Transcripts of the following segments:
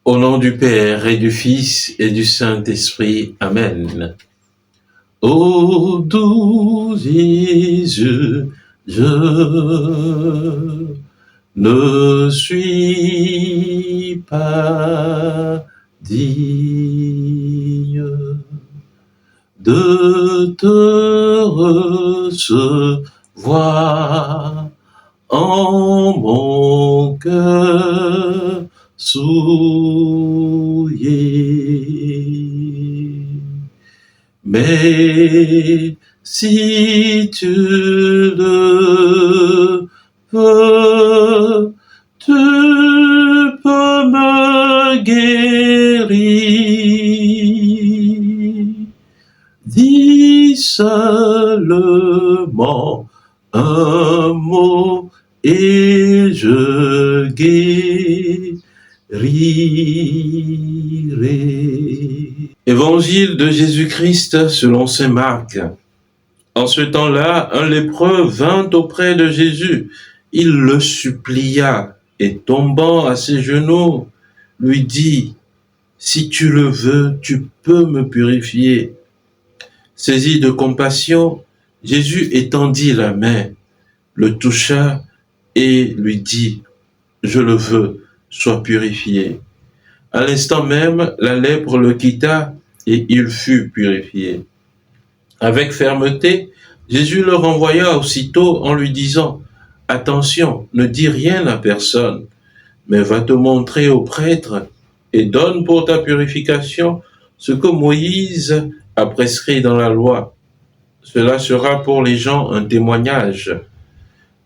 Au nom du Père et du Fils et du Saint-Esprit. Amen. Ô doux Jésus, je ne suis pas digne de te recevoir en mon cœur souillé. Mais si tu le veux, tu peux me guérir. Dis seulement un mot et je guérirai. Évangile de Jésus-Christ selon saint Marc. En ce temps-là, un lépreux vint auprès de Jésus. Il le supplia et tombant à ses genoux, lui dit, « Si tu le veux, tu peux me purifier. » Saisi de compassion, Jésus étendit la main, le toucha et lui dit, « Je le veux, sois purifié. » À l'instant même, la lèpre le quitta et il fut purifié. Avec fermeté, Jésus le renvoya aussitôt en lui disant, « Attention, ne dis rien à personne, mais va te montrer au prêtre et donne pour ta purification ce que Moïse a prescrit dans la loi. Cela sera pour les gens un témoignage. »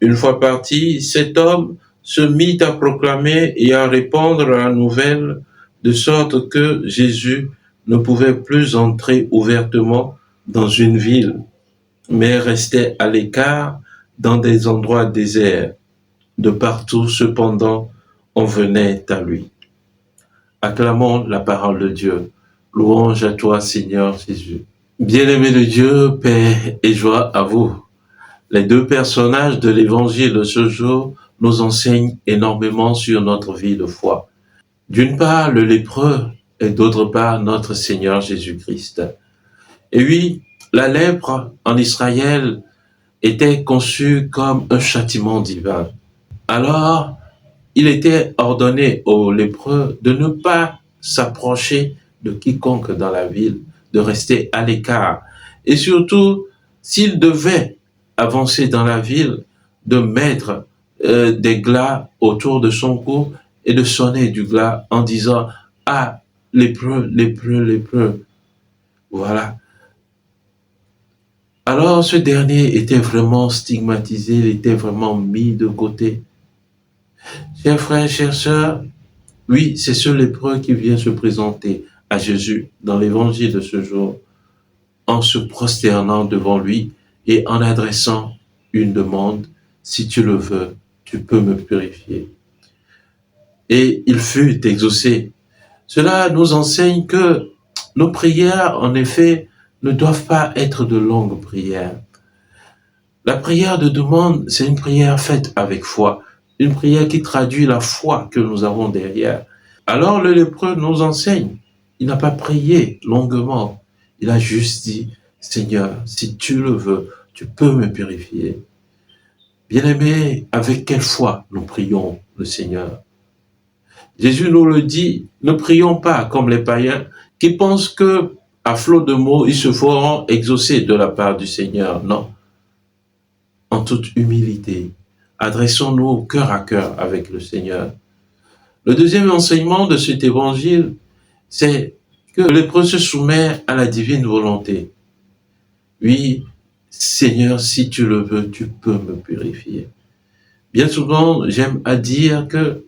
Une fois parti, cet homme se mit à proclamer et à répandre la nouvelle, de sorte que Jésus ne pouvait plus entrer ouvertement dans une ville, mais restait à l'écart dans des endroits déserts. De partout, cependant, on venait à lui. Acclamons la parole de Dieu. Louange à toi, Seigneur Jésus. Bien-aimé de Dieu, paix et joie à vous. Les deux personnages de l'évangile de ce jour nous enseignent énormément sur notre vie de foi. D'une part, le lépreux et d'autre part, notre Seigneur Jésus-Christ. Et oui, la lèpre en Israël était conçue comme un châtiment divin. Alors, il était ordonné aux lépreux de ne pas s'approcher de quiconque dans la ville, de rester à l'écart. Et surtout, s'ils devaient avancer dans la ville, de mettre des glas autour de son cou et de sonner du glas en disant « Ah, lépreux, lépreux, lépreux ». Voilà. Alors ce dernier était vraiment stigmatisé, il était vraiment mis de côté. Chers frères, chères sœurs, oui, c'est ce lépreux qui vient se présenter à Jésus dans l'évangile de ce jour, en se prosternant devant lui et en adressant une demande, si tu le veux, tu peux me purifier. Et il fut exaucé. Cela nous enseigne que nos prières, en effet, ne doivent pas être de longues prières. La prière de demande, c'est une prière faite avec foi, une prière qui traduit la foi que nous avons derrière. Alors le lépreux nous enseigne, il n'a pas prié longuement, il a juste dit, Seigneur, si tu le veux, tu peux me purifier. Bien-aimés, avec quelle foi nous prions le Seigneur? Jésus nous le dit, ne prions pas comme les païens qui pensent que à flot de mots, ils se feront exaucer de la part du Seigneur. Non. En toute humilité, adressons-nous cœur à cœur avec le Seigneur. Le deuxième enseignement de cet évangile, c'est que le lépreux se soumet à la divine volonté. Oui, Seigneur, si tu le veux, tu peux me purifier. Bien souvent, j'aime à dire que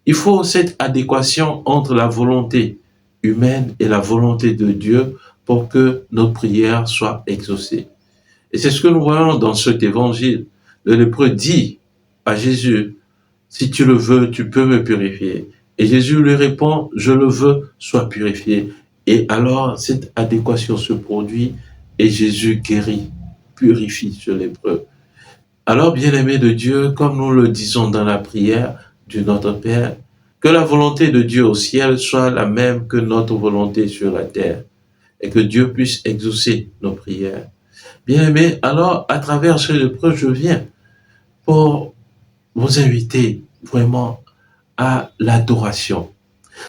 il faut cette adéquation entre la volonté humaine et la volonté de Dieu pour que nos prières soient exaucées. Et c'est ce que nous voyons dans cet évangile. Le lépreux dit à Jésus, si tu le veux, tu peux me purifier. Et Jésus lui répond, je le veux, sois purifié. Et alors, cette adéquation se produit et Jésus guérit, purifie ce lépreux. Alors, bien-aimés de Dieu, comme nous le disons dans la prière du Notre Père, Que la volonté de Dieu au ciel soit la même que notre volonté sur la terre et que Dieu puisse exaucer nos prières. Bien-aimés, alors à travers ce lépreux, je viens pour vous inviter vraiment à l'adoration.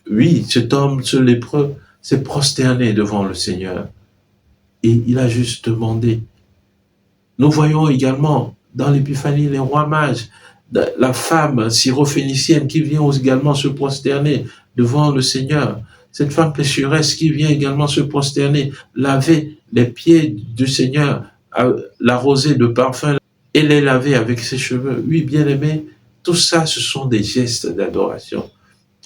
Oui, cet homme, ce lépreux, s'est prosterné devant le Seigneur et il a juste demandé. Nous voyons également dans l'Épiphanie les rois mages, la femme syrophénicienne qui vient également se prosterner devant le Seigneur. Cette femme pécheresse qui vient également se prosterner, laver les pieds du Seigneur, l'arroser de parfum et les laver avec ses cheveux. Oui, bien-aimés, tout ça, ce sont des gestes d'adoration.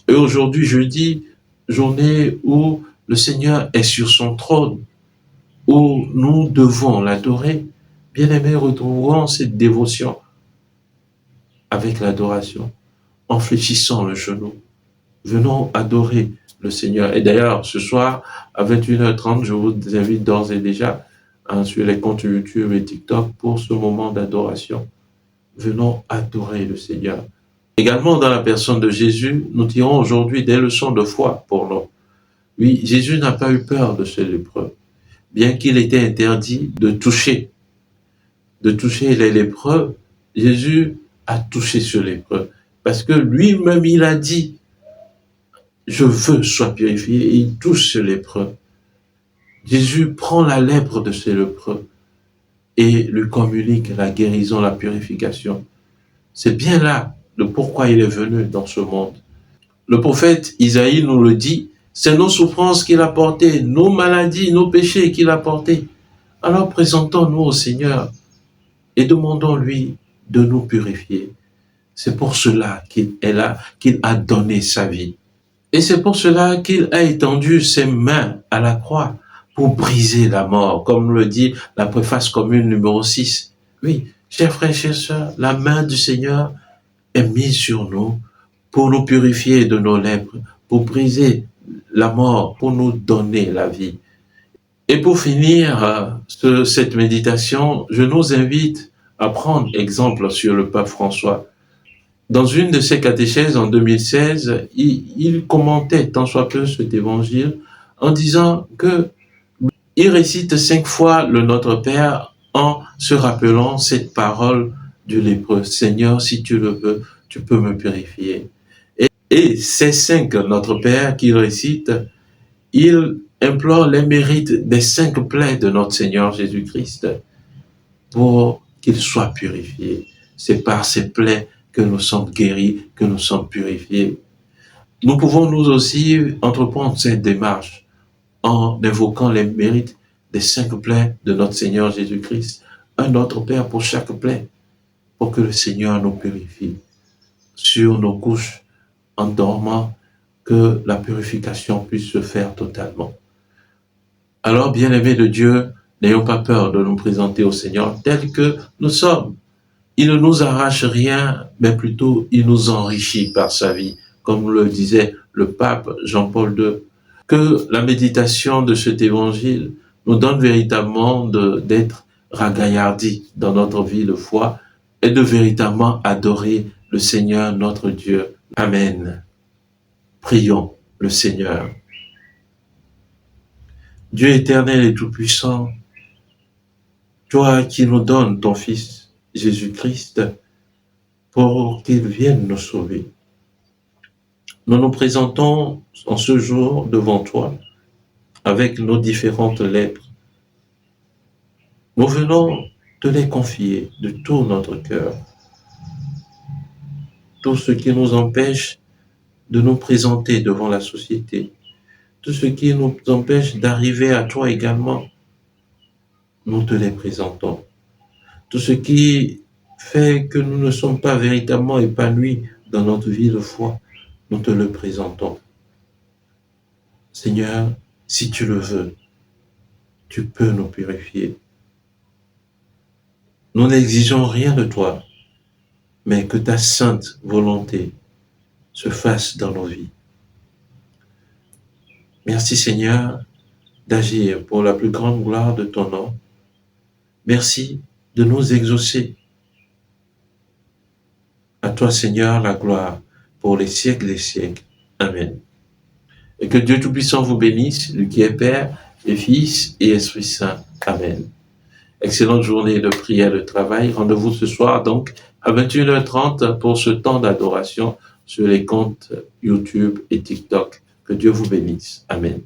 Et aujourd'hui, jeudi, journée où le Seigneur est sur son trône, où nous devons l'adorer, bien-aimés, retrouvons cette dévotion avec l'adoration, en fléchissant le genou. Venons adorer le Seigneur. Et d'ailleurs, ce soir, à 21h30, je vous invite d'ores et déjà sur les comptes YouTube et TikTok pour ce moment d'adoration. Venons adorer le Seigneur. Également, dans la personne de Jésus, nous tirons aujourd'hui des leçons de foi pour nous. Oui, Jésus n'a pas eu peur de ce lépreux, bien qu'il était interdit de toucher les lépreux. Jésus a touché ce lépreux, parce que lui-même, il a dit, je veux sois purifié, et il touche ce lépreux. Jésus prend la lèpre de ce lépreux et lui communique la guérison, la purification. C'est bien là le pourquoi il est venu dans ce monde. Le prophète Isaïe nous le dit, c'est nos souffrances qu'il a portées, nos maladies, nos péchés qu'il a portés. Alors présentons-nous au Seigneur et demandons-lui de nous purifier. C'est pour cela qu'il est là, qu'il a donné sa vie. Et c'est pour cela qu'il a étendu ses mains à la croix pour briser la mort, comme le dit la préface commune numéro 6. Oui, chers frères, chers sœurs, la main du Seigneur est mise sur nous pour nous purifier de nos lèpres, pour briser la mort, pour nous donner la vie. Et pour finir cette méditation, je nous invite à prendre exemple sur le pape François. Dans une de ses catéchèses en 2016, il commentait tant soit peu cet évangile en disant que il récite 5 fois le Notre Père en se rappelant cette parole du lépreux. Seigneur, si tu le veux, tu peux me purifier. Et ces 5 Notre Père qu'il récite, il implore les mérites des 5 plaies de notre Seigneur Jésus-Christ pour qu'il soit purifié. C'est par ces plaies que nous sommes guéris, que nous sommes purifiés. Nous pouvons nous aussi entreprendre cette démarche en invoquant les mérites des 5 plaies de notre Seigneur Jésus-Christ. Un Notre Père pour chaque plaie, pour que le Seigneur nous purifie sur nos couches en dormant, que la purification puisse se faire totalement. Alors, bien-aimés de Dieu, n'ayons pas peur de nous présenter au Seigneur tel que nous sommes. Il ne nous arrache rien, mais plutôt il nous enrichit par sa vie, comme le disait le pape Jean-Paul II. Que la méditation de cet évangile nous donne véritablement d'être ragaillardis dans notre vie de foi et de véritablement adorer le Seigneur notre Dieu. Amen. Prions le Seigneur. Dieu éternel et tout-puissant, toi qui nous donnes ton Fils Jésus-Christ pour qu'il vienne nous sauver. Nous nous présentons en ce jour devant toi avec nos différentes lèpres. Nous venons te les confier de tout notre cœur. Tout ce qui nous empêche de nous présenter devant la société, tout ce qui nous empêche d'arriver à toi également, nous te les présentons. Tout ce qui fait que nous ne sommes pas véritablement épanouis dans notre vie de foi, nous te le présentons. Seigneur, si tu le veux, tu peux nous purifier. Nous n'exigeons rien de toi, mais que ta sainte volonté se fasse dans nos vies. Merci Seigneur d'agir pour la plus grande gloire de ton nom. Merci de nous exaucer. À toi Seigneur la gloire pour les siècles des siècles. Amen. Et que Dieu Tout-Puissant vous bénisse, lui qui est Père, et Fils et Esprit Saint. Amen. Excellente journée de prière, de travail. Rendez-vous ce soir donc à 21h30 pour ce temps d'adoration sur les comptes YouTube et TikTok. Que Dieu vous bénisse. Amen.